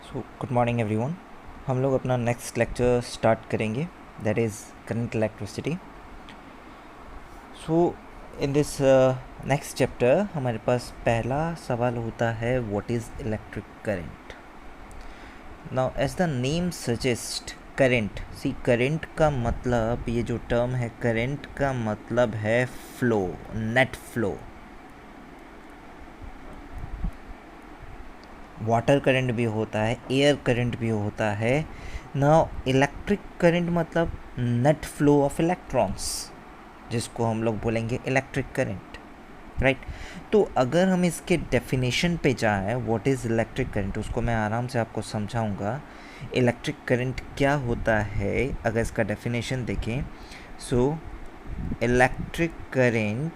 Good morning everyone. हम लोग अपना नेक्स्ट लेक्चर स्टार्ट करेंगे, that is current electricity. So in this next chapter हमारे पास पहला सवाल होता है, what is electric current. Now as the name suggest, current, see current का मतलब, ये जो टर्म है करंट का मतलब है flow, net flow. Water current भी होता है, एयर करंट भी होता है ना। इलेक्ट्रिक करंट मतलब नेट फ्लो ऑफ इलेक्ट्रॉन्स, जिसको हम लोग बोलेंगे इलेक्ट्रिक करंट, राइट। तो अगर हम इसके डेफिनेशन पे जाएं, व्हाट इज़ इलेक्ट्रिक करंट, उसको मैं आराम से आपको समझाऊंगा। इलेक्ट्रिक करंट क्या होता है अगर इसका डेफिनेशन देखें। So electric current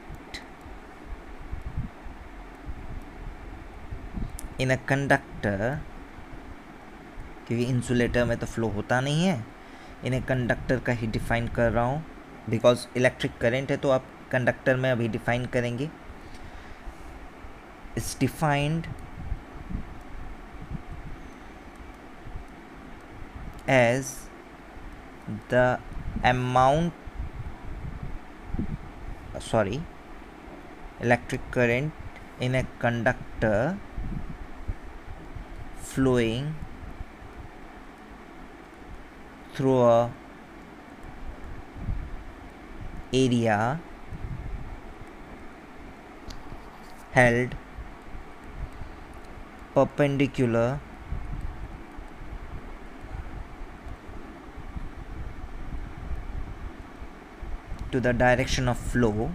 in a conductor, क्योंकि इंसुलेटर में तो फ्लो होता नहीं है, इन्हें कंडक्टर का ही डिफाइन कर रहा हूँ, बिकॉज इलेक्ट्रिक करंट है तो आप कंडक्टर में अभी डिफाइन करेंगे। It's defined as the amount, electric current in a conductor flowing through a area held perpendicular to the direction of flow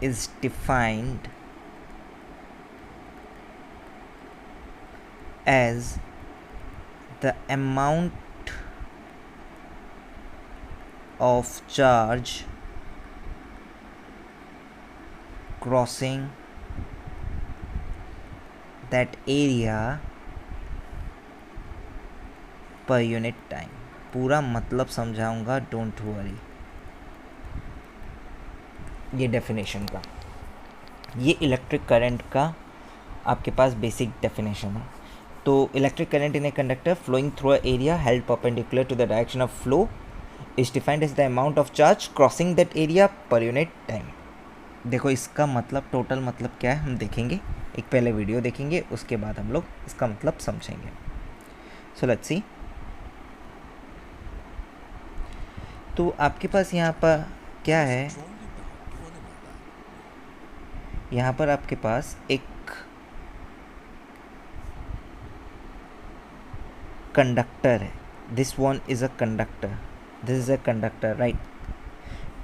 is defined as the amount of charge crossing that area per unit time। पूरा मतलब समझाऊंगा, don't worry. ये definition का, ये electric current का आपके पास basic definition है। तो electric current in a conductor flowing through a area held perpendicular to the direction of flow is defined as the amount of charge crossing that area per unit time. देखो इसका मतलब, total मतलब क्या है हम देखेंगे, एक पहले वीडियो देखेंगे, उसके बाद हम लोग इसका मतलब समझेंगे। So let's see. तो आपके पास यहाँ पर क्या है, यहाँ पर आपके पास एक कंडक्टर है। This one is a conductor, this is a conductor, right.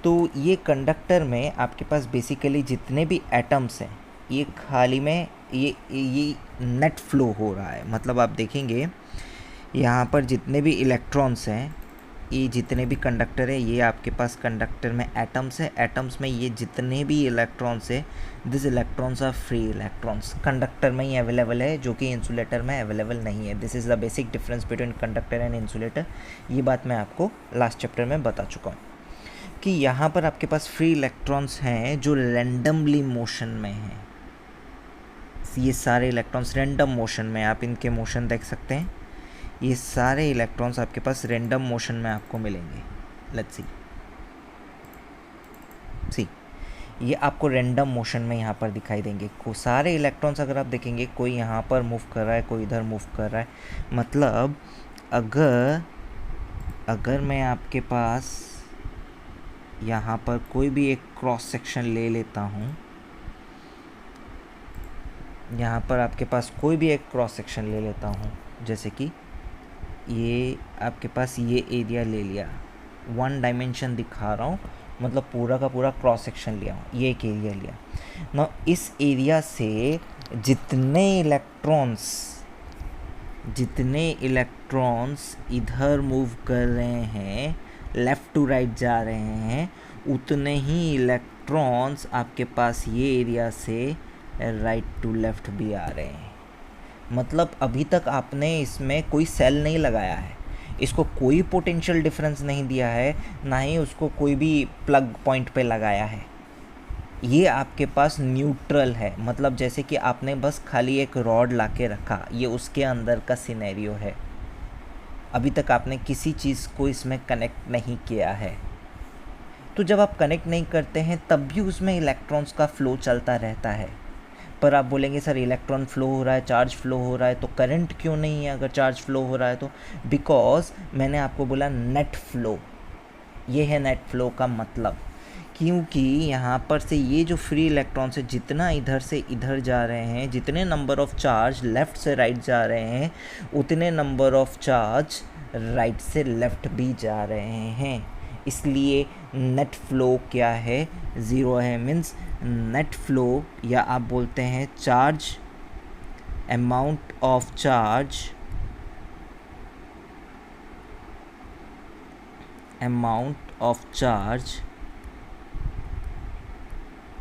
तो ये कंडक्टर में आपके पास बेसिकली जितने भी एटम्स हैं, ये खाली में ये नेट फ्लो हो रहा है। मतलब आप देखेंगे यहाँ पर जितने भी इलेक्ट्रॉन्स हैं, ये जितने भी कंडक्टर है, ये आपके पास कंडक्टर में एटम्स है। एटम्स में ये जितने भी इलेक्ट्रॉन्स है, this electrons are free electrons, conductor में ही अवेलेबल है, जो कि इंसुलेटर में अवेलेबल नहीं है। This is the basic difference between conductor and insulator. ये बात मैं आपको लास्ट चैप्टर में बता चुका हूँ कि यहाँ पर आपके पास फ्री इलेक्ट्रॉन्स हैं जो रैंडमली मोशन में हैं। ये सारे इलेक्ट्रॉन्स रैंडम मोशन में, आप इनके मोशन देख सकते हैं। ये सारे इलेक्ट्रॉन्स आपके पास रैंडम मोशन में आपको मिलेंगे। लेट्स सी, ये आपको रैंडम मोशन में यहाँ पर दिखाई देंगे। को सारे इलेक्ट्रॉन्स अगर आप देखेंगे, कोई यहाँ पर मूव कर रहा है, कोई इधर मूव कर रहा है। मतलब अगर मैं आपके पास यहाँ पर कोई भी एक क्रॉस सेक्शन ले लेता हूँ, यहाँ पर आपके पास कोई भी एक क्रॉस सेक्शन ले लेता हूँ, जैसे कि ये आपके पास ये एरिया ले लिया, वन डायमेंशन दिखा रहा हूँ, मतलब पूरा का पूरा क्रॉस सेक्शन लिया हूँ, ये एक एरिया लिया ना। इस एरिया से जितने इलेक्ट्रॉन्स इधर मूव कर रहे हैं, लेफ़्ट टू राइट जा रहे हैं, उतने ही इलेक्ट्रॉन्स आपके पास ये एरिया से राइट टू लेफ़्ट भी आ रहे हैं। मतलब अभी तक आपने इसमें कोई सेल नहीं लगाया है, इसको कोई पोटेंशियल डिफरेंस नहीं दिया है, ना ही उसको कोई भी प्लग पॉइंट पे लगाया है। ये आपके पास न्यूट्रल है, मतलब जैसे कि आपने बस खाली एक रॉड ला के रखा, ये उसके अंदर का सिनेरियो है। अभी तक आपने किसी चीज़ को इसमें कनेक्ट नहीं किया है। तो जब आप कनेक्ट नहीं करते हैं तब भी उसमें इलेक्ट्रॉन्स का फ़्लो चलता रहता है। पर आप बोलेंगे सर इलेक्ट्रॉन फ़्लो हो रहा है, चार्ज फ़्लो हो रहा है, तो करंट क्यों नहीं है अगर चार्ज फ़्लो हो रहा है तो? बिकॉज मैंने आपको बोला नेट फ़्लो, ये है नेट फ़्लो का मतलब। क्योंकि यहाँ पर से ये जो फ्री इलेक्ट्रॉन से जितना इधर से इधर जा रहे हैं, जितने नंबर ऑफ चार्ज लेफ़्ट से राइट जा रहे हैं, उतने नंबर ऑफ चार्ज राइट से लेफ़्ट भी जा रहे हैं। इसलिए नेट फ़्लो क्या है? ज़ीरो है। मीन्स नेट फ़्लो, या आप बोलते हैं charge, amount of charge,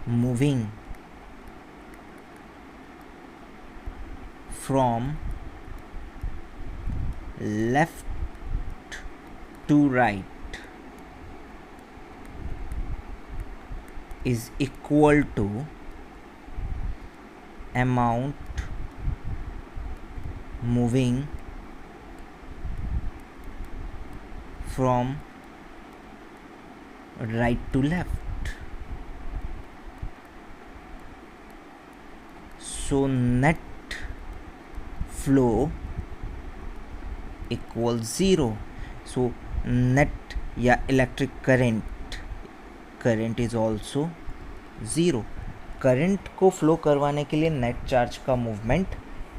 moving from left to right is equal to amount moving from right to left. So net flow equals zero. So net या electric current is also zero. Current को flow करवाने के लिए net charge का movement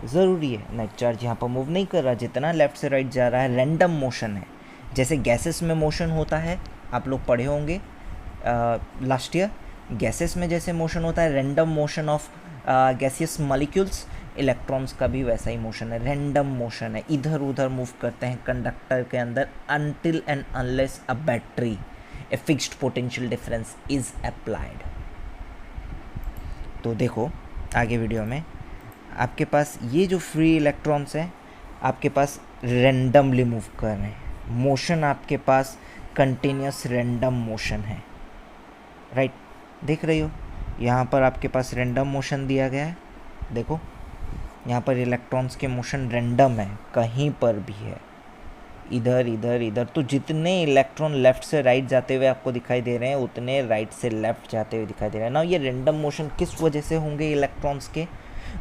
ज़रूरी है। Net charge यहाँ पर मूव नहीं कर रहा, जितना लेफ़्ट से राइट जा रहा है रैंडम मोशन है। जैसे गैसेस में मोशन होता है, आप लोग पढ़े होंगे लास्ट ईयर, गैसेस में जैसे मोशन होता है random motion of gaseous molecules, electrons का भी वैसा ही मोशन है, रैंडम मोशन है, इधर उधर मूव करते हैं कंडक्टर के अंदर until and unless a battery a fixed potential difference is applied. तो देखो आगे वीडियो में आपके पास ये जो फ्री इलेक्ट्रॉन्स हैं आपके पास रैंडमली मूव कर रहे हैं, मोशन आपके पास कंटिन्यूस रैंडम मोशन है, राइट? देख रही हो यहाँ पर आपके पास रैंडम मोशन दिया गया है। देखो यहाँ पर इलेक्ट्रॉन्स के मोशन रैंडम है, कहीं पर भी है, इधर इधर इधर। तो जितने इलेक्ट्रॉन लेफ़्ट से राइट जाते हुए आपको दिखाई दे रहे हैं उतने राइट से लेफ़्ट जाते हुए दिखाई दे रहे हैं ना। ये रैंडम मोशन किस वजह से होंगे इलेक्ट्रॉन्स के?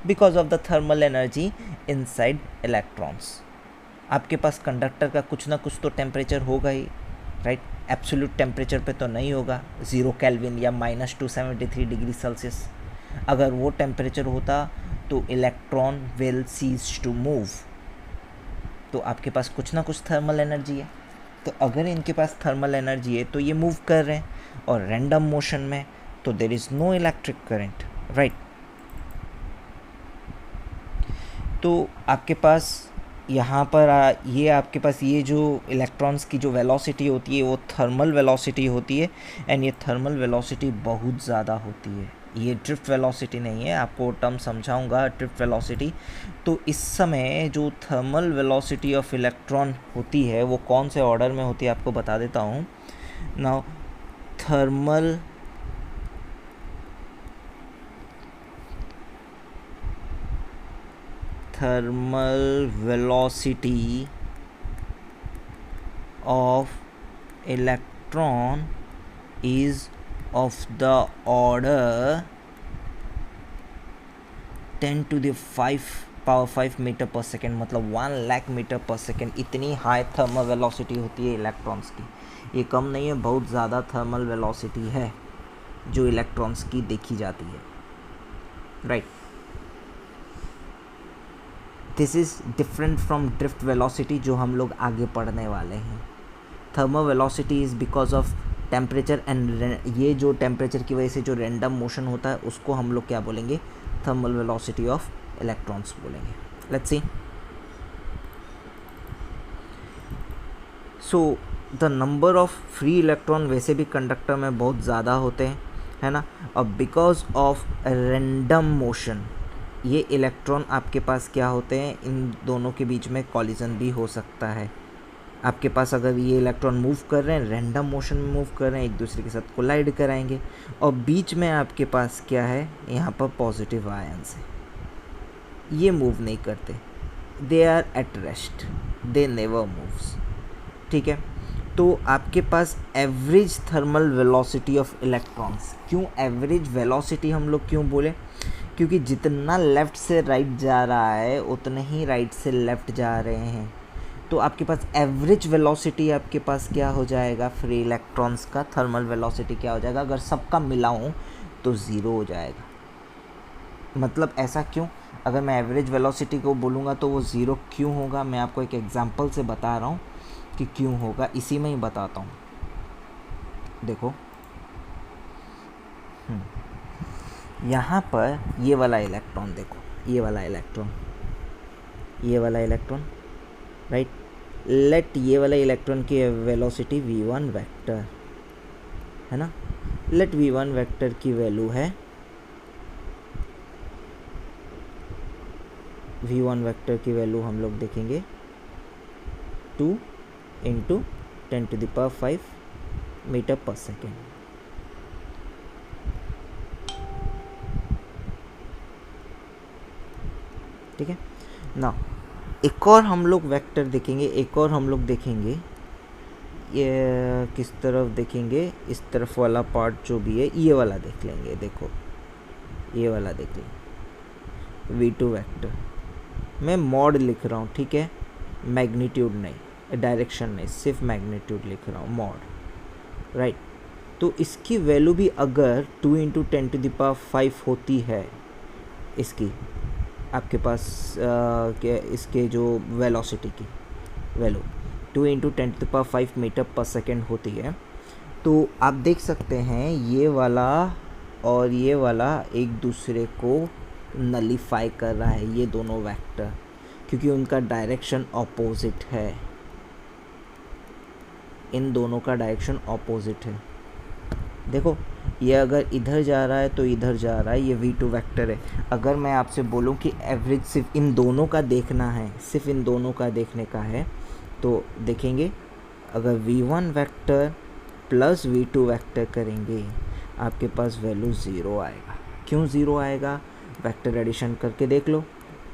Because of the thermal energy inside electrons. आपके पास कंडक्टर का कुछ ना कुछ तो टेम्परेचर होगा ही, राइट? एब्सोल्यूट टेम्परेचर पे तो नहीं होगा 0 केल्विन या -273 डिग्री सेल्सियस। अगर वो टेम्परेचर होता तो electron will cease to move. तो आपके पास कुछ ना कुछ थर्मल एनर्जी है। तो अगर इनके पास थर्मल एनर्जी है तो ये मूव कर रहे हैं, और रैंडम मोशन में तो there is no electric current, right? तो आपके पास यहाँ पर ये आपके पास ये जो इलेक्ट्रॉन्स की जो वेलोसिटी होती है वो थर्मल वेलोसिटी होती है, एंड ये थर्मल वेलोसिटी बहुत ज़्यादा होती है। ये ड्रिफ्ट वेलोसिटी नहीं है, आपको टर्म समझाऊंगा ड्रिफ्ट वेलोसिटी। तो इस समय जो थर्मल वेलोसिटी ऑफ इलेक्ट्रॉन होती है वो कौन से ऑर्डर में होती है आपको बता देता हूँ। Now thermal velocity of electron is of the order 10 to the 5 metre पर सेकेंड, मतलब 1 लाख मीटर पर सेकेंड। इतनी हाई थर्मल वेलोसिटी होती है इलेक्ट्रॉन्स की। ये कम नहीं है, बहुत ज़्यादा थर्मल वेलोसिटी है जो इलेक्ट्रॉन्स की देखी जाती है, right? This is different from drift velocity जो हम लोग आगे पढ़ने वाले हैं। Thermal velocity is because of temperature and ये जो टेम्परेचर की वजह से जो रैंडम मोशन होता है उसको हम लोग क्या बोलेंगे? थर्मल वेलोसिटी ऑफ इलेक्ट्रॉन्स बोलेंगे। Let's see. So the number of free electron वैसे भी कंडक्टर में बहुत ज़्यादा होते हैं, है ना? और बिकॉज ऑफ रैंडम मोशन ये इलेक्ट्रॉन आपके पास क्या होते हैं, इन दोनों के बीच में कॉलिजन भी हो सकता है, आपके पास अगर ये इलेक्ट्रॉन मूव कर रहे हैं, रैंडम मोशन में मूव कर रहे हैं, एक दूसरे के साथ कोलाइड कराएंगे, और बीच में आपके पास क्या है, यहाँ पर पॉजिटिव आयंस है, ये मूव नहीं करते, they are at rest, they never moves. ठीक है, तो आपके पास average thermal velocity of electrons, क्यों एवरेज वेलोसिटी हम लोग क्यों बोले, क्योंकि जितना लेफ़्ट से राइट जा रहा है उतने ही राइट से लेफ़्ट जा रहे हैं, तो आपके पास एवरेज वेलोसिटी आपके पास क्या हो जाएगा, फ्री इलेक्ट्रॉन्स का थर्मल वेलोसिटी क्या हो जाएगा, अगर सबका मिलाऊं तो ज़ीरो हो जाएगा। मतलब ऐसा क्यों, अगर मैं एवरेज वेलोसिटी को बोलूँगा तो वो ज़ीरो क्यों होगा, मैं आपको एक एग्जांपल से बता रहा हूँ कि क्यों होगा, इसी में ही बताता हूँ। देखो यहाँ पर ये वाला इलेक्ट्रॉन, देखो ये वाला इलेक्ट्रॉन, राइट, लेट ये वाला इलेक्ट्रॉन की वेलोसिटी v1 वेक्टर है ना, लेट v1 वेक्टर की वैल्यू है, v1 वेक्टर की वैल्यू हम लोग देखेंगे 2 × 10⁵ मीटर पर सेकेंड। ठीक है ना, एक और हम लोग वेक्टर देखेंगे, ये किस तरफ देखेंगे, इस तरफ वाला पार्ट जो भी है ये वाला देख लेंगे। देखो ये वाला देख लेंगे, v2 वेक्टर, मैं मॉड लिख रहा हूँ, ठीक है, मैग्नीट्यूड नहीं, डायरेक्शन नहीं, सिर्फ मैग्नीट्यूड लिख रहा हूँ, मॉड, राइट। तो इसकी वैल्यू भी अगर 2 × 10⁵ होती है, इसकी आपके पास इसके जो वेलोसिटी की वैल्यू 2 × 10⁵ मीटर पर सेकेंड होती है, तो आप देख सकते हैं ये वाला और ये वाला एक दूसरे को नलीफाई कर रहा है, ये दोनों वेक्टर, क्योंकि उनका डायरेक्शन ऑपोजिट है, इन दोनों का डायरेक्शन ऑपोजिट है। देखो ये अगर इधर जा रहा है तो इधर जा रहा है, ये v2 वेक्टर है। अगर मैं आपसे बोलूं कि एवरेज सिर्फ इन दोनों का देखना है, सिर्फ इन दोनों का देखने का है, तो देखेंगे अगर v1 vector plus v2 vector करेंगे आपके पास वैल्यू ज़ीरो आएगा। क्यों ज़ीरो आएगा, वेक्टर एडिशन करके देख लो।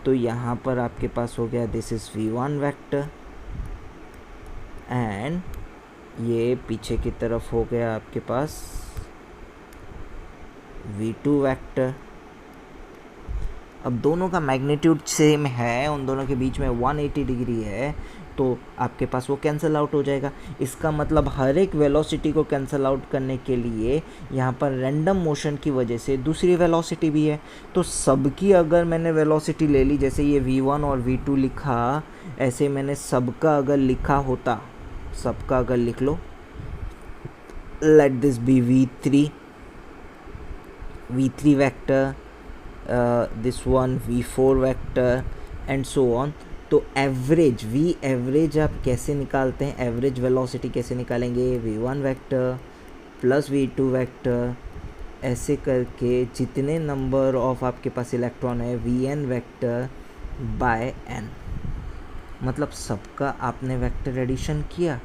तो यहाँ पर आपके पास हो गया this is v1 vector and ये पीछे की तरफ हो गया आपके पास v2 वेक्टर। अब दोनों का मैग्नीट्यूड सेम है, उन दोनों के बीच में 180 डिग्री है, तो आपके पास वो कैंसिल आउट हो जाएगा। इसका मतलब हर एक वेलोसिटी को कैंसिल आउट करने के लिए यहाँ पर रैंडम मोशन की वजह से दूसरी वेलोसिटी भी है, तो सबकी अगर मैंने वेलोसिटी ले ली, जैसे ये v1 और v2 लिखा, ऐसे मैंने सबका अगर लिखा होता, सबका अगर लिख लो, let this be v3 vector, this one v4 vector and so on. तो एवरेज एवरेज आप कैसे निकालते हैं, एवरेज वेलोसिटी कैसे निकालेंगे, v1 vector plus v2 vector, ऐसे करके जितने नंबर ऑफ आपके पास इलेक्ट्रॉन है vn वेक्टर बाय n, मतलब सबका आपने वेक्टर एडिशन किया,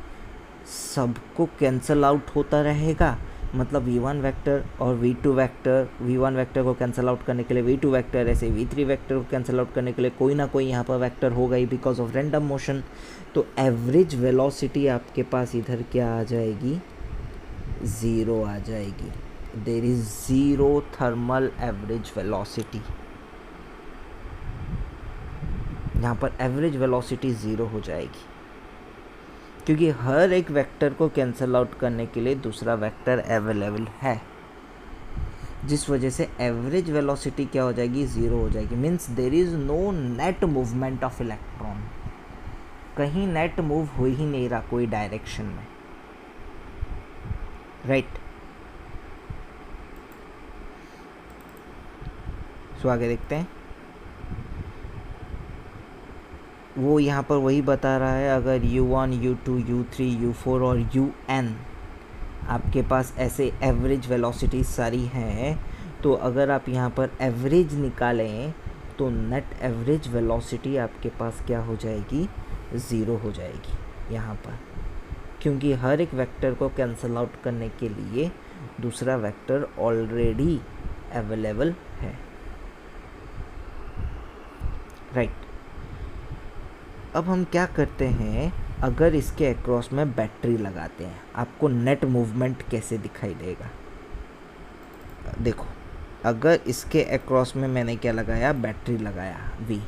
सबको कैंसल आउट होता रहेगा। मतलब v1 वेक्टर और v2 वेक्टर, v1 वेक्टर को कैंसिल आउट करने के लिए v2 वेक्टर, ऐसे v3 वेक्टर को कैंसिल आउट करने के लिए कोई ना कोई यहाँ पर वेक्टर होगा ही बिकॉज ऑफ रैंडम मोशन। तो एवरेज वेलोसिटी आपके पास इधर क्या आ जाएगी, ज़ीरो आ जाएगी। There is zero thermal average velocity, यहाँ पर एवरेज वेलोसिटी ज़ीरो हो जाएगी, क्योंकि हर एक वेक्टर को कैंसिल आउट करने के लिए दूसरा वेक्टर अवेलेबल है, जिस वजह से एवरेज वेलोसिटी क्या हो जाएगी, ज़ीरो हो जाएगी। Means there is no net movement of electron, कहीं नेट मूव हो ही नहीं रहा कोई डायरेक्शन में, राइट। सो आगे देखते हैं, वो यहाँ पर वही बता रहा है, अगर u1, u2, u3, u4 और un आपके पास ऐसे एवरेज वेलोसिटी सारी हैं, तो अगर आप यहाँ पर एवरेज निकालें तो नेट एवरेज वेलोसिटी आपके पास क्या हो जाएगी, ज़ीरो हो जाएगी। यहाँ पर, क्योंकि हर एक वेक्टर को कैंसल आउट करने के लिए दूसरा वेक्टर ऑलरेडी अवेलेबल है, राइट। अब हम क्या करते हैं, अगर इसके अक्रॉस में बैटरी लगाते हैं, आपको नेट मूवमेंट कैसे दिखाई देगा। देखो, अगर इसके अक्रॉस में मैंने क्या लगाया, बैटरी लगाया V,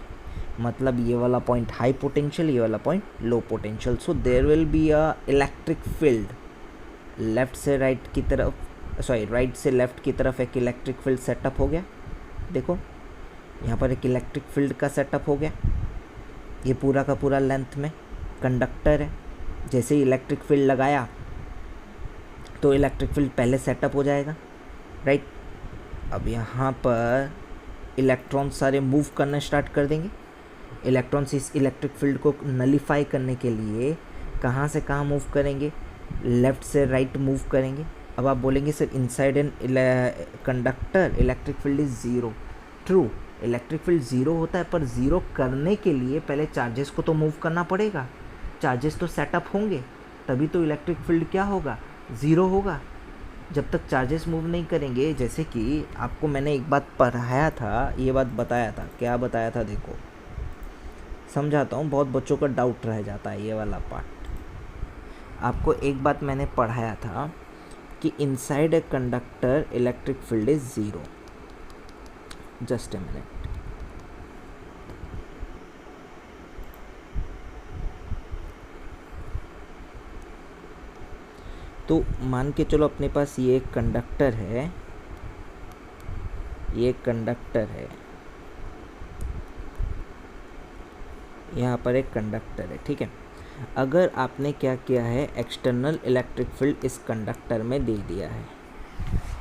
मतलब ये वाला पॉइंट हाई पोटेंशियल, ये वाला point low potential, so there will be a electric field. Left से राइट की तरफ, सॉरी राइट से लेफ्ट की तरफ एक इलेक्ट्रिक फील्ड सेटअप हो गया। देखो यहाँ पर एक इलेक्ट्रिक फील्ड का सेटअप हो गया, ये पूरा का पूरा लेंथ में कंडक्टर है। जैसे ही इलेक्ट्रिक फील्ड लगाया तो इलेक्ट्रिक फील्ड पहले सेटअप हो जाएगा, राइट। अब यहाँ पर इलेक्ट्रॉन सारे मूव करना स्टार्ट कर देंगे। इलेक्ट्रॉन्स इस इलेक्ट्रिक फील्ड को नलीफाई करने के लिए कहाँ से कहाँ मूव करेंगे, लेफ़्ट से राइट मूव करेंगे। अब आप बोलेंगे sir inside N conductor electric field is zero. True, electric field zero होता है, पर ज़ीरो करने के लिए पहले चार्जेस को तो मूव करना पड़ेगा, चार्जेस तो सेटअप होंगे, तभी तो इलेक्ट्रिक फील्ड क्या होगा, ज़ीरो होगा। जब तक चार्जेस मूव नहीं करेंगे, जैसे कि आपको मैंने एक बात पढ़ाया था, ये बात बताया था, क्या बताया था, देखो समझाता हूँ, बहुत बच्चों का डाउट रह जाता है ये वाला पार्ट। आपको एक बात मैंने पढ़ाया था कि inside a conductor electric field is zero. Just a minute, तो मान के चलो अपने पास ये एक कंडक्टर है, ये कंडक्टर है, यहाँ पर एक कंडक्टर है, ठीक है। अगर आपने क्या किया है, एक्सटर्नल इलेक्ट्रिक फील्ड इस कंडक्टर में दे दिया है,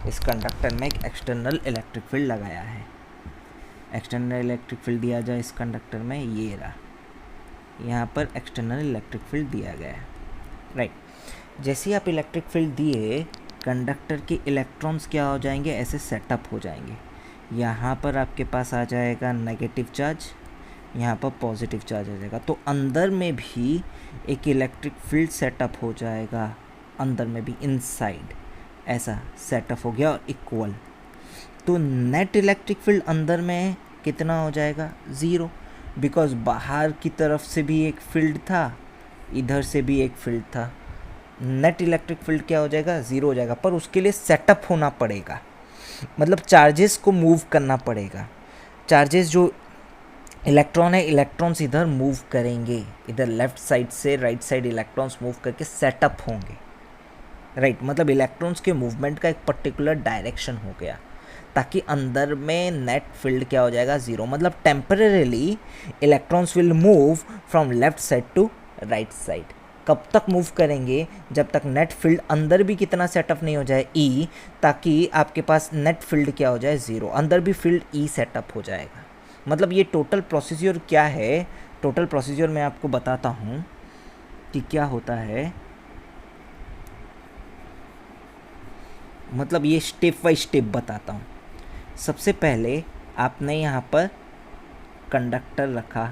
इस कंडक्टर में एक एक्सटर्नल इलेक्ट्रिक फील्ड लगाया है। एक्सटर्नल इलेक्ट्रिक फील्ड दिया जाए इस कंडक्टर में, ये रहा, यहाँ पर एक्सटर्नल इलेक्ट्रिक फील्ड दिया गया है, राइट। जैसे ही आप इलेक्ट्रिक फील्ड दिए, कंडक्टर के इलेक्ट्रॉन्स क्या हो जाएंगे, ऐसे सेटअप हो जाएंगे। यहाँ पर आपके पास आ जाएगा नेगेटिव चार्ज, यहाँ पर पॉजिटिव चार्ज आ जाएगा, तो अंदर में भी एक इलेक्ट्रिक फील्ड सेटअप हो जाएगा, अंदर में भी इनसाइड ऐसा सेटअप हो गया और इक्वल। तो नेट इलेक्ट्रिक फील्ड अंदर में कितना हो जाएगा, ज़ीरो, बिकॉज बाहर की तरफ से भी एक फील्ड था, इधर से भी एक फील्ड था। नेट इलेक्ट्रिक फील्ड क्या हो जाएगा, ज़ीरो हो जाएगा, पर उसके लिए सेटअप होना पड़ेगा, मतलब चार्जेस को मूव करना पड़ेगा। चार्जेस जो इलेक्ट्रॉन है, इलेक्ट्रॉन्स इधर मूव करेंगे, इधर लेफ्ट साइड से राइट साइड इलेक्ट्रॉन्स मूव करके सेटअप होंगे, राइट। मतलब इलेक्ट्रॉन्स के मूवमेंट का एक पर्टिकुलर डायरेक्शन हो गया, ताकि अंदर में नेट फील्ड क्या हो जाएगा, ज़ीरो। मतलब temporarily electrons will move from left side to right side. कब तक मूव करेंगे, जब तक नेट फील्ड अंदर भी कितना सेटअप नहीं हो जाए, ई, ताकि आपके पास नेट फील्ड क्या हो जाए, ज़ीरो, अंदर भी फील्ड ई सेटअप हो जाएगा। मतलब ये टोटल प्रोसीजर क्या है, टोटल प्रोसीजर मैं आपको बताता हूँ कि क्या होता है। मतलब ये स्टेप बाय स्टेप बताता हूँ। सबसे पहले आपने यहाँ पर कंडक्टर रखा,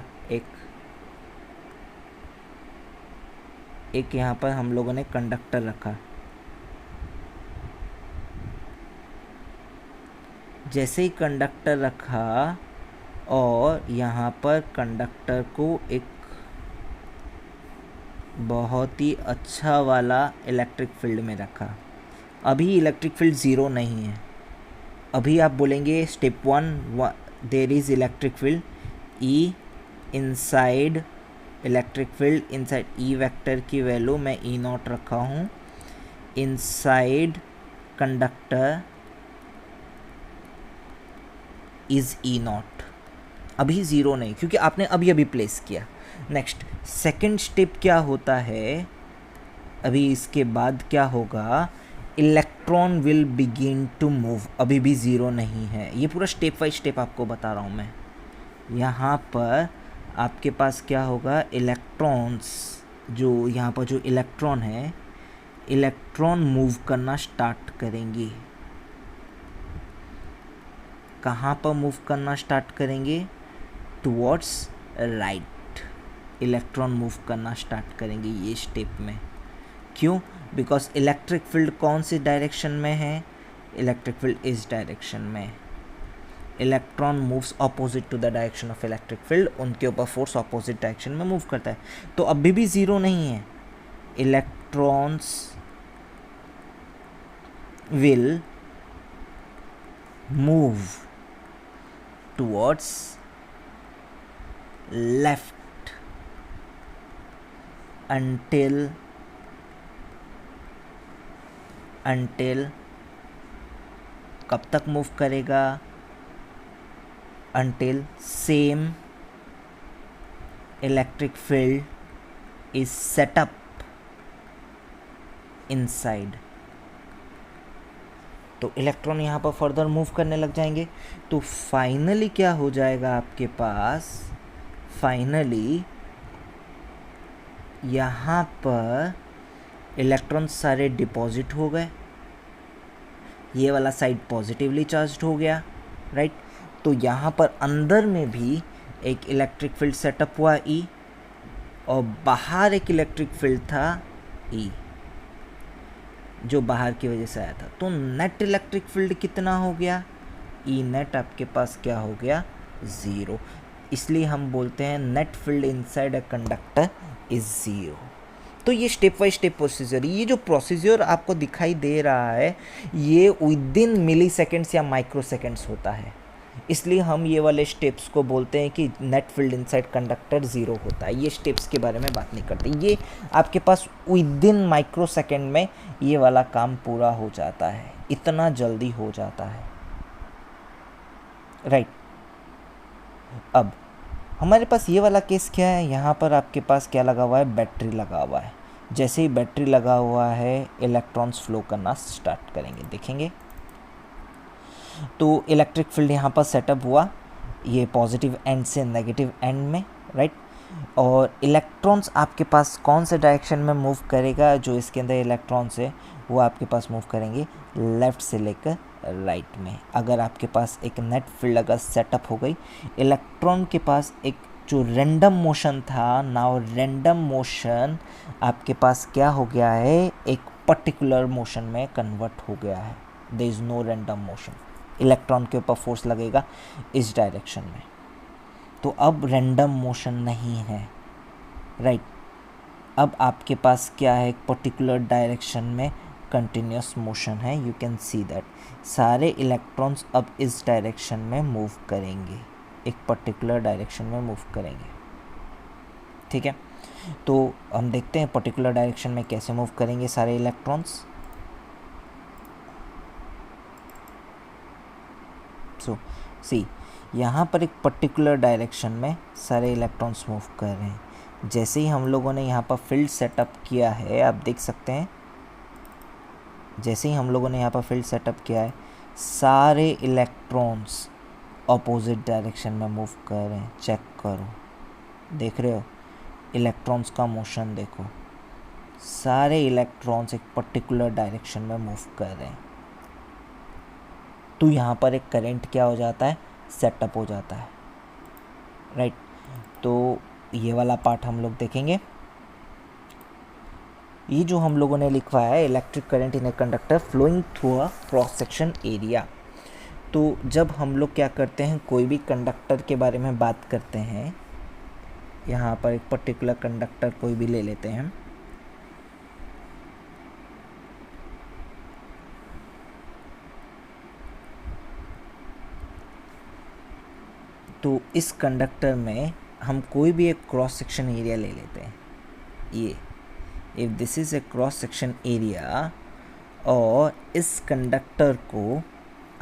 एक यहाँ पर हम लोगों ने कंडक्टर रखा। जैसे ही कंडक्टर रखा और यहाँ पर कंडक्टर को एक बहुत ही अच्छा वाला इलेक्ट्रिक फील्ड में रखा। अभी इलेक्ट्रिक फील्ड ज़ीरो नहीं है, अभी आप बोलेंगे step one, there is electric field E inside, electric field inside E vector की वैल्यू मैं ई नॉट रखा हूँ, inside conductor is E naught. अभी ज़ीरो नहीं, क्योंकि आपने अभी अभी प्लेस किया। नेक्स्ट सेकंड स्टेप क्या होता है, अभी इसके बाद क्या होगा, electron will begin to move. अभी भी ज़ीरो नहीं है, ये पूरा स्टेप बाय स्टेप आपको बता रहा हूँ मैं। यहाँ पर आपके पास क्या होगा, इलेक्ट्रॉन्स, जो यहाँ पर जो इलेक्ट्रॉन है, इलेक्ट्रॉन मूव करना स्टार्ट करेंगे। कहाँ पर मूव करना स्टार्ट करेंगे, टुवर्ड्स राइट, इलेक्ट्रॉन मूव करना स्टार्ट करेंगे ये स्टेप में। क्यों? बिकॉज इलेक्ट्रिक फील्ड कौन सी डायरेक्शन में है? इलेक्ट्रिक फील्ड इस डायरेक्शन में। Electron moves opposite to the direction of electric field, उनके ऊपर फोर्स ऑपोजिट डायरेक्शन में मूव करता है। तो अभी भी ज़ीरो नहीं है। Electrons will move towards left until कब तक मूव करेगा? until same electric field is set up inside। तो इलेक्ट्रॉन यहाँ पर फर्दर मूव करने लग जाएंगे। तो फाइनली क्या हो जाएगा आपके पास? फाइनली यहाँ पर इलेक्ट्रॉन सारे डिपॉजिट हो गए, ये वाला साइड पॉजिटिवली चार्ज्ड हो गया, राइट। तो यहाँ पर अंदर में भी एक इलेक्ट्रिक फील्ड सेटअप हुआ E, और बाहर एक इलेक्ट्रिक फील्ड था E जो बाहर की वजह से आया था। तो नेट इलेक्ट्रिक फील्ड कितना हो गया? E नेट आपके पास क्या हो गया? 0। इसलिए हम बोलते हैं net field inside a conductor is 0। तो ये स्टेप बाय स्टेप प्रोसीजर, ये जो प्रोसीजर आपको दिखाई दे रहा है ये विद इन मिली सेकेंड्स या माइक्रो सेकेंड्स होता है। इसलिए हम ये वाले स्टेप्स को बोलते हैं कि नेट फील्ड इनसाइड कंडक्टर 0 होता है। ये स्टेप्स के बारे में बात नहीं करते, ये आपके पास विद इन माइक्रो सेकेंड में ये वाला काम पूरा हो जाता है, इतना जल्दी हो जाता है, राइट। अब हमारे पास ये वाला केस क्या है? यहाँ पर आपके पास क्या लगा हुआ है? बैटरी लगा हुआ है। जैसे ही बैटरी लगा हुआ है इलेक्ट्रॉन्स फ्लो करना स्टार्ट करेंगे, देखेंगे। तो इलेक्ट्रिक फील्ड यहाँ पर सेटअप हुआ, ये पॉजिटिव एंड से नेगेटिव एंड में, राइट। और इलेक्ट्रॉन्स आपके पास कौन से डायरेक्शन में मूव करेगा? जो इसके अंदर इलेक्ट्रॉन्स है वो आपके पास मूव करेंगे लेफ़्ट से लेकर राइट में। अगर आपके पास एक नेट फील्ड अगर सेटअप हो गई, इलेक्ट्रॉन के पास एक जो रैंडम मोशन था, नाउ रैंडम मोशन आपके पास क्या हो गया है? एक पर्टिकुलर मोशन में कन्वर्ट हो गया है। There is no random motion. Electron के ऊपर फोर्स लगेगा इस डायरेक्शन में, तो अब रैंडम मोशन नहीं है, राइट। अब आपके पास क्या है? एक पर्टिकुलर डायरेक्शन में कंटिन्यूस मोशन है। यू कैन सी दैट सारे इलेक्ट्रॉन्स अब इस डायरेक्शन में मूव करेंगे, एक पर्टिकुलर डायरेक्शन में मूव करेंगे, ठीक है। तो हम देखते हैं पर्टिकुलर डायरेक्शन में कैसे मूव करेंगे सारे इलेक्ट्रॉन्स। सो सी, यहाँ पर एक पर्टिकुलर डायरेक्शन में सारे इलेक्ट्रॉन्स मूव कर रहे हैं। जैसे ही हम लोगों ने यहाँ पर फील्ड सेटअप किया है, आप देख सकते हैं, जैसे ही हम लोगों ने यहाँ पर फील्ड सेटअप किया है सारे इलेक्ट्रॉन्स अपोजिट डायरेक्शन में मूव कर रहे हैं। चेक करो, देख रहे हो इलेक्ट्रॉन्स का मोशन देखो, सारे इलेक्ट्रॉन्स एक पर्टिकुलर डायरेक्शन में मूव कर रहे हैं। तो यहाँ पर एक करंट क्या हो जाता है? सेटअप हो जाता है, राइट। तो ये वाला पार्ट हम लोग देखेंगे। ये जो हम लोगों ने लिखवाया है electric current in a conductor flowing through a cross section area. तो जब हम लोग क्या करते हैं, कोई भी कंडक्टर के बारे में बात करते हैं, यहाँ पर एक पर्टिकुलर कंडक्टर कोई भी ले लेते हैं, तो इस कंडक्टर में हम कोई भी एक क्रॉस सेक्शन एरिया ले लेते हैं। ये if this is a cross section area, और इस कंडक्टर को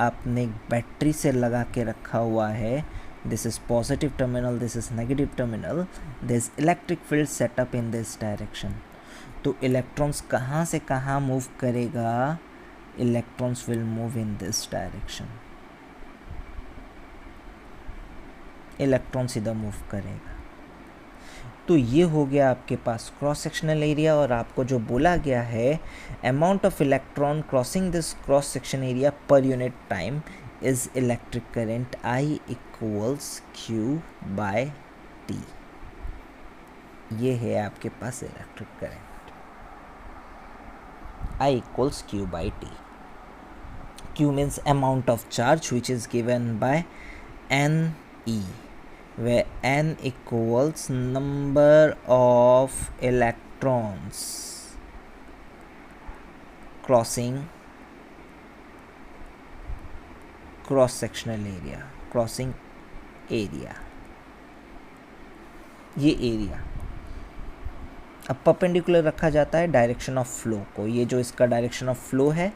आपने एक बैटरी से लगा के रखा हुआ है, this is positive terminal, this is negative terminal, this is electric field setup in this direction. तो इलेक्ट्रॉन्स कहाँ से कहाँ मूव करेगा? Electrons will move in this direction. Electron सीधा मूव करेगा। तो ये हो गया आपके पास क्रॉस सेक्शनल एरिया। और आपको जो बोला गया है, amount of electron crossing this cross section area per unit time is electric current I equals Q by T। ये है आपके पास electric current. I equals Q by T. Q means amount of charge which is given by NE, where N equals number of electrons crossing cross sectional area, crossing area, ये area. अब perpendicular रखा जाता है direction of flow को। ये जो इसका direction of flow है,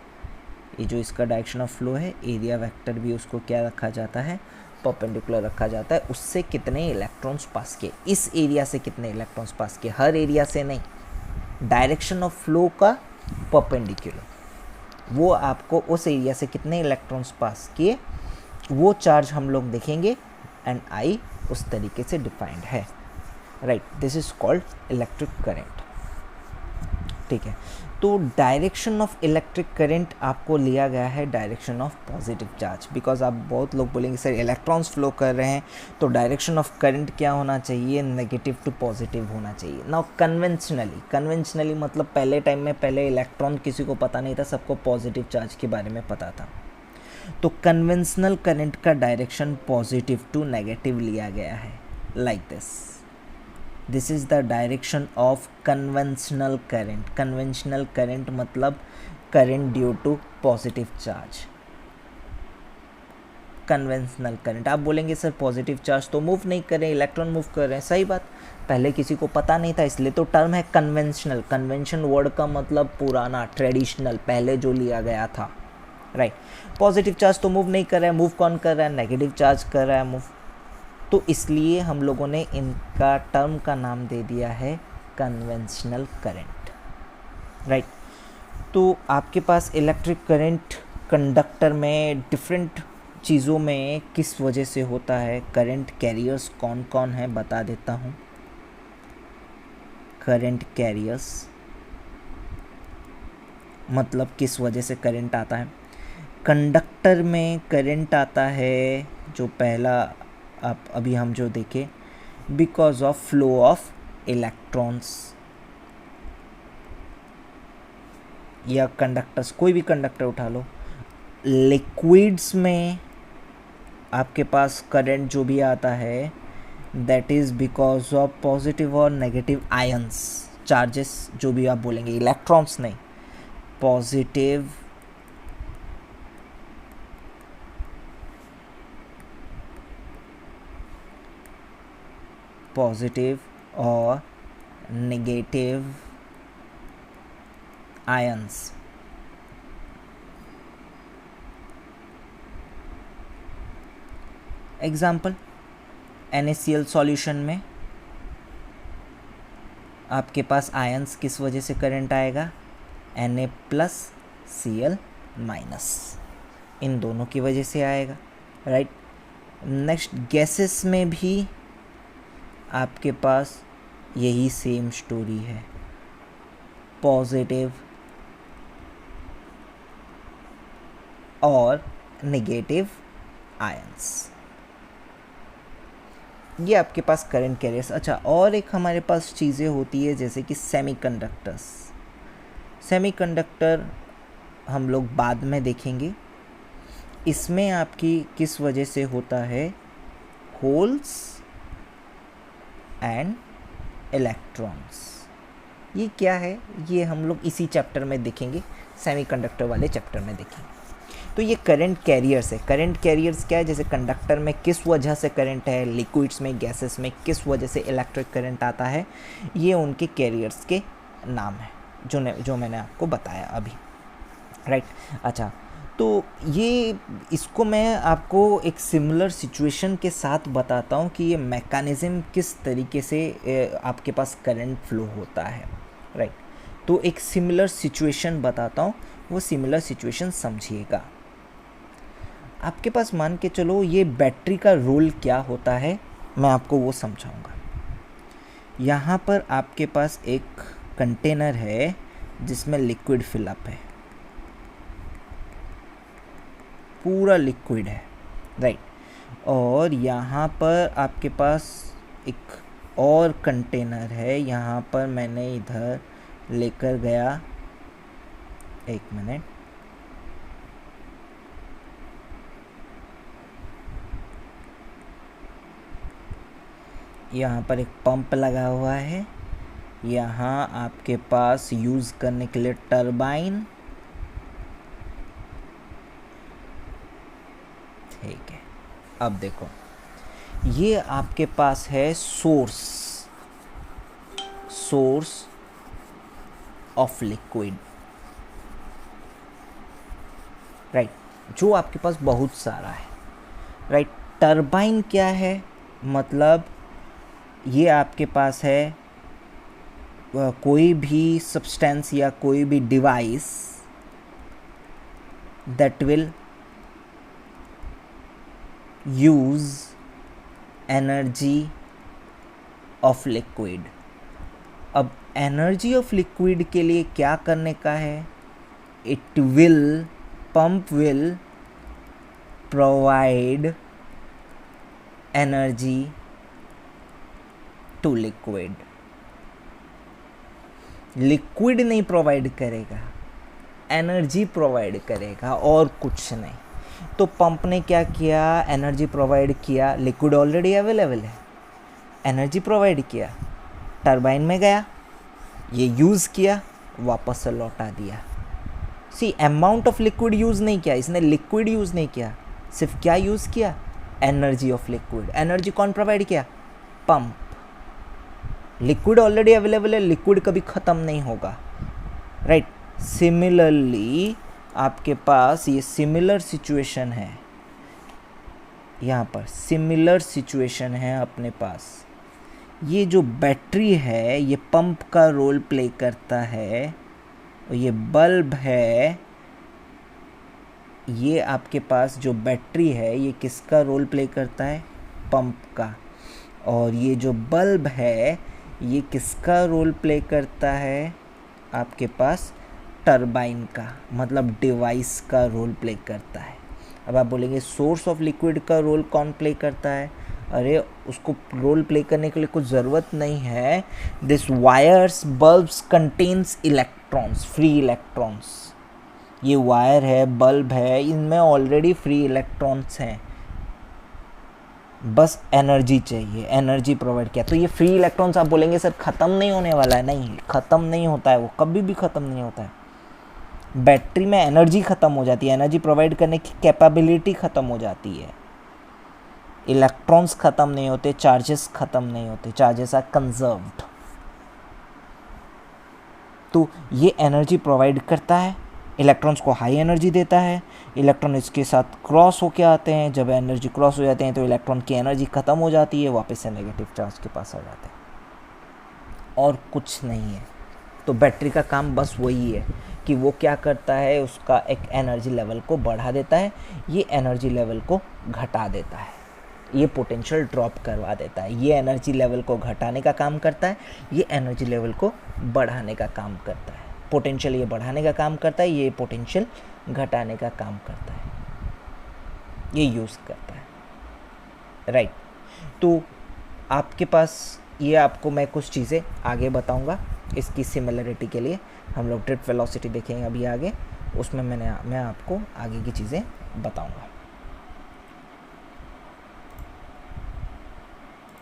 ये जो इसका डायरेक्शन ऑफ फ्लो है, एरिया वेक्टर भी उसको क्या रखा जाता है, परपेंडिकुलर रखा जाता है। उससे कितने इलेक्ट्रॉन्स पास किए, इस एरिया से कितने इलेक्ट्रॉन्स पास किए, हर एरिया से नहीं, डायरेक्शन ऑफ फ्लो का परपेंडिकुलर, वो आपको उस एरिया से कितने इलेक्ट्रॉन्स पास किए वो चार्ज हम लोग देखेंगे। एंड आई उस तरीके से डिफाइंड है, right. This is called electric current, ठीक है। तो डायरेक्शन ऑफ इलेक्ट्रिक करंट आपको लिया गया है direction of positive charge, because आप बहुत लोग बोलेंगे सर इलेक्ट्रॉन्स फ्लो कर रहे हैं तो डायरेक्शन ऑफ करंट क्या होना चाहिए, नेगेटिव टू पॉजिटिव होना चाहिए। नाउ कन्वेंशनली मतलब पहले टाइम में पहले इलेक्ट्रॉन किसी को पता नहीं था, सबको पॉजिटिव चार्ज के बारे में पता था। तो कन्वेंशनल करंट का डायरेक्शन पॉजिटिव टू नेगेटिव लिया गया है, like this is the direction of conventional current. Conventional current मतलब current due to positive charge. Conventional current, आप बोलेंगे सर पॉजिटिव चार्ज तो मूव नहीं कर रहे, इलेक्ट्रॉन मूव कर रहे हैं, सही बात, पहले किसी को पता नहीं था इसलिए तो टर्म है कन्वेंशनल। कन्वेंशन वर्ड का मतलब पुराना, ट्रेडिशनल, पहले जो लिया गया था, राइट। पॉजिटिव चार्ज तो मूव नहीं कर रहा है, मूव कौन कर रहा है, नेगेटिव चार्ज कर रहा है मूव, तो इसलिए हम लोगों ने इनका टर्म का नाम दे दिया है कन्वेंशनल करंट, राइट। तो आपके पास इलेक्ट्रिक करंट कंडक्टर में डिफरेंट चीज़ों में किस वजह से होता है, करंट कैरियर्स कौन कौन है बता देता हूँ। करंट कैरियर्स मतलब किस वजह से करंट आता है। कंडक्टर में करंट आता है, जो पहला आप अभी हम जो देखें, because of flow of electrons या कंडक्टर्स, कोई भी कंडक्टर उठा लो। लिक्विड्स में आपके पास करंट जो भी आता है that is because of positive और नेगेटिव आयंस, चार्जेस जो भी आप बोलेंगे, इलेक्ट्रॉन्स नहीं, पॉजिटिव और negative ions. Example, NaCl solution में आपके पास आयंस किस वजह से करंट आएगा, Na+Cl-, इन दोनों की वजह से आएगा, राइट। नेक्स्ट, गैसेस में भी आपके पास यही सेम स्टोरी है, पॉजिटिव और नेगेटिव आयंस, ये आपके पास करंट कैरियर्स। अच्छा, और एक हमारे पास चीज़ें होती है जैसे कि सेमीकंडक्टर्स। सेमीकंडक्टर हम लोग बाद में देखेंगे। इसमें आपकी किस वजह से होता है, होल्स एंड इलेक्ट्रॉन्स। ये क्या है, ये हम लोग इसी चैप्टर में देखेंगे, सेमीकंडक्टर वाले चैप्टर में देखेंगे। तो ये करंट कैरियर्स है। करंट कैरियर्स क्या है, जैसे कंडक्टर में किस वजह से करंट है, लिक्विड्स में, गैसेस में किस वजह से इलेक्ट्रिक करंट आता है, ये उनके कैरियर्स के नाम है जो मैंने आपको बताया अभी, राइट। अच्छा, तो ये इसको मैं आपको एक सिमिलर सिचुएशन के साथ बताता हूँ कि ये मैकेनिज़्म किस तरीके से आपके पास करंट फ्लो होता है, राइट। तो एक सिमिलर सिचुएशन बताता हूँ, वो सिमिलर सिचुएशन समझिएगा। आपके पास मान के चलो ये बैटरी का रोल क्या होता है, मैं आपको वो समझाऊंगा। यहाँ पर आपके पास एक कंटेनर है जिसमें लिक्विड फिलअप है, पूरा लिक्विड है, राइट। और यहाँ पर आपके पास एक और कंटेनर है, यहाँ पर मैंने इधर लेकर गया, एक मिनट, यहाँ पर एक पंप लगा हुआ है, यहाँ आपके पास यूज़ करने के लिए टरबाइन, ठीक है। अब देखो ये आपके पास है सोर्स ऑफ लिक्विड, राइट, जो आपके पास बहुत सारा है, राइट। टरबाइन क्या है, मतलब ये आपके पास है कोई भी सब्सटेंस या कोई भी device that will use energy of liquid. अब एनर्जी ऑफ लिक्विड के लिए क्या करने का है, pump will provide energy to liquid. Liquid नहीं प्रोवाइड करेगा, एनर्जी प्रोवाइड करेगा और कुछ नहीं। तो पंप ने क्या किया, एनर्जी प्रोवाइड किया, लिक्विड ऑलरेडी अवेलेबल है, एनर्जी प्रोवाइड किया, टरबाइन में गया, ये यूज़ किया, वापस से लौटा दिया। See amount of liquid use नहीं किया इसने, लिक्विड यूज़ नहीं किया, सिर्फ क्या यूज़ किया, एनर्जी ऑफ लिक्विड। एनर्जी कौन प्रोवाइड किया, पंप। लिक्विड ऑलरेडी अवेलेबल है, लिक्विड कभी ख़त्म नहीं होगा, राइट। सिमिलरली आपके पास ये सिमिलर सिचुएशन है, यहाँ पर सिमिलर सिचुएशन है अपने पास। ये जो बैटरी है ये पंप का रोल प्ले करता है, और ये बल्ब है, ये आपके पास जो बैटरी है ये किसका रोल प्ले करता है, पंप का। और ये जो बल्ब है ये किसका रोल प्ले करता है, आपके पास टरबाइन का, मतलब डिवाइस का रोल प्ले करता है। अब आप बोलेंगे सोर्स ऑफ लिक्विड का रोल कौन प्ले करता है, अरे उसको रोल प्ले करने के लिए कुछ ज़रूरत नहीं है। This wires bulbs contains electrons, free electrons. ये वायर है, बल्ब है, इनमें ऑलरेडी फ्री इलेक्ट्रॉन्स हैं, बस एनर्जी चाहिए, एनर्जी प्रोवाइड किया। तो ये फ्री इलेक्ट्रॉन्स आप बोलेंगे सर ख़त्म नहीं होने वाला है, नहीं, ख़त्म नहीं होता है, वो कभी भी ख़त्म नहीं होता है। बैटरी में एनर्जी ख़त्म हो जाती है, एनर्जी प्रोवाइड करने की कैपेबिलिटी ख़त्म हो जाती है। इलेक्ट्रॉन्स ख़त्म नहीं होते, चार्जेस ख़त्म नहीं होते, चार्जेस आर कंजर्व्ड। तो ये एनर्जी प्रोवाइड करता है, इलेक्ट्रॉन्स को हाई एनर्जी देता है, इलेक्ट्रॉन इसके साथ क्रॉस होके आते हैं, जब एनर्जी क्रॉस हो जाते हैं तो इलेक्ट्रॉन की एनर्जी ख़त्म हो जाती है, वापस से नेगेटिव चार्ज के पास आ जाते हैं, और कुछ नहीं है। तो बैटरी का काम बस वही है कि वो क्या करता है, उसका एक एनर्जी लेवल को बढ़ा देता है, ये एनर्जी लेवल को घटा देता है, ये पोटेंशियल ड्रॉप करवा देता है। ये एनर्जी लेवल को घटाने का काम करता है, ये एनर्जी लेवल को बढ़ाने का काम करता है। पोटेंशियल ये बढ़ाने का काम करता है, ये पोटेंशियल घटाने का काम करता है, ये यूज़ करता है, राइट। तो आपके पास ये, आपको मैं कुछ चीज़ें आगे बताऊंगा इसकी सिमिलरिटी के लिए। हम लोग ड्रिफ्ट वेलोसिटी देखेंगे अभी आगे, उसमें मैं आपको आगे की चीज़ें बताऊंगा।